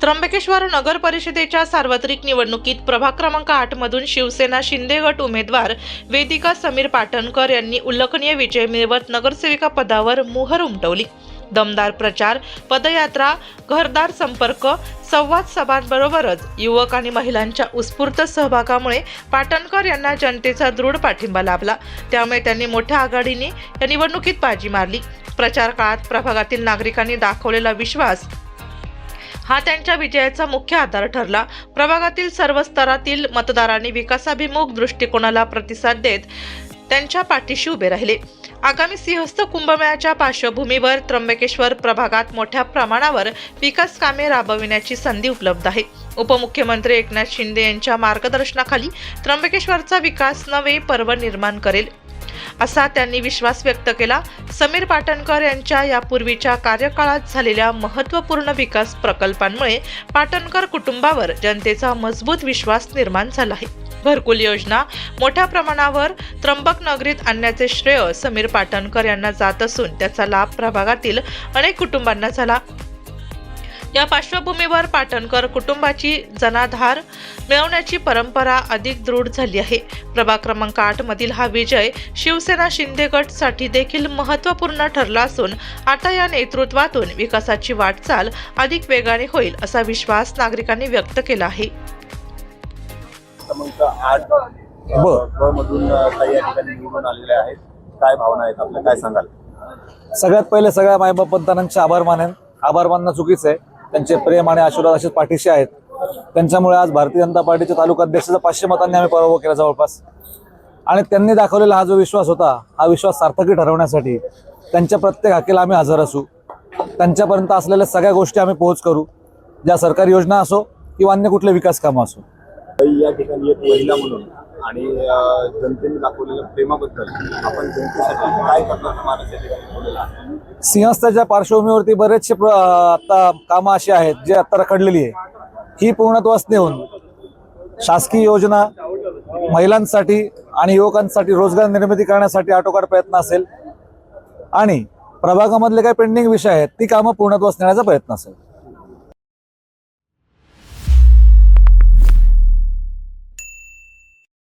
त्र्यंबकेश्वर नगर परिषदेच्या सार्वत्रिक निवडणुकीत प्रभाग क्रमांक 8 मधून शिवसेना शिंदे गट उमेदवार वेदिका समीर पाटणकर यांनी उल्लेखनीय विजय मिळवत नगरसेविका पदावर मोहर उमटवली। दमदार प्रचार, पदयात्रा, घरदार संपर्क, संवाद सभांबरोबरच युवक आणि महिलांच्या उत्स्फूर्त सहभागामुळे पाटणकर यांना जनतेचा दृढ पाठिंबा लाभला। त्यामुळे त्यांनी मोठ्या आघाडीने या निवडणुकीत बाजी मारली। प्रचार काळात प्रभागातील नागरिकांनी दाखवलेला विश्वास हा त्यांच्या विजयाचा मुख्य आधार ठरला। प्रभागातील सर्व स्तरातील मतदारांनी विकासाभिमुख दृष्टिकोनाला प्रतिसाद देत त्यांच्या पाठीशी उभे राहिले। आगामी सिंहस्थ कुंभमेळ्याच्या पार्श्वभूमीवर त्र्यंबकेश्वर प्रभागात मोठ्या प्रमाणावर विकास कामे राबविण्याची संधी उपलब्ध आहे। उपमुख्यमंत्री एकनाथ शिंदे यांच्या मार्गदर्शनाखाली त्र्यंबकेश्वरचा विकास नवे पर्व निर्माण करेल असा त्यांनी विश्वास व्यक्त केला। समीर पाटणकर यांच्या यापूर्वीच्या कार्यकाळात झालेल्या महत्त्वपूर्ण विकास प्रकल्पांमुळे पाटणकर कुटुंबावर जनतेचा मजबूत विश्वास निर्माण झाला आहे। घरकुल योजना मोठ्या प्रमाणावर त्र्यंबक नगरीत आणण्याचे श्रेय समीर पाटणकर यांना जात असून त्याचा लाभ प्रभागातील अनेक कुटुंबांना झाला। या पार्श्वभूमीवर पाटणकर कुटुंबाची जनाधार मिळवण्याची परंपरा अधिक दृढ झाली आहे। प्रभाग क्रमांक 8 मधील हा विजय शिवसेना शिंदे गट साठी देखील महत्त्वपूर्ण ठरला असून आता या नेतृत्वातून विकासाची वाटचाल अधिक वेगाने होईल असा विश्वास नागरिकांनी व्यक्त केला आहे। मधून काही या ठिकाणी निवडून आलेले आहेत, काय भावना आहेत आपल्या, काय सांगाल? सगळ्यात पहिले सगळ्या मायबाप पंतांचे आभार मानेन। आभार मानणं चुकीचं आहे। त्यांचे प्रेम आणि आशीर्वाद असेच पाठीशी आहेत। त्यांच्यामुळे आज भारतीय जनता पार्टीच्या तालुका अध्यक्षाचा 500 मतांनी आम्ही पराभव केला जवळपास। आणि त्यांनी दाखवलेला हा जो विश्वास होता, हा विश्वास सार्थकी ठरवण्यासाठी त्यांच्या प्रत्येक हाकेला आम्ही हजर असू। त्यांच्यापर्यंत असलेल्या सगळ्या गोष्टी आम्ही पोहोच करू, ज्या सरकारी योजना असो किंवा अन्य कुठले विकास कामं असो। या ठिकाणी एक महिला म्हणून आणि जनतेने दाखवलेल्या प्रेमाबद्दल आपण जनतेसाठी काय करणार मानस या ठिकाणी ठेवलेला आहे? सिंहस्थाच्या पार्श्वभूमीवरती बरेचसे आता कामं अशी आहेत जे आता रखडलेली आहे, ही पूर्णत्वास नेऊन शासकीय योजना महिलांसाठी आणि युवकांसाठी रोजगार निर्मिती करण्यासाठी आटोकाट प्रयत्न असेल आणि प्रभागामधले काही पेंडिंग विषय आहेत ती कामं पूर्णत्वास नेण्याचा प्रयत्न असेल।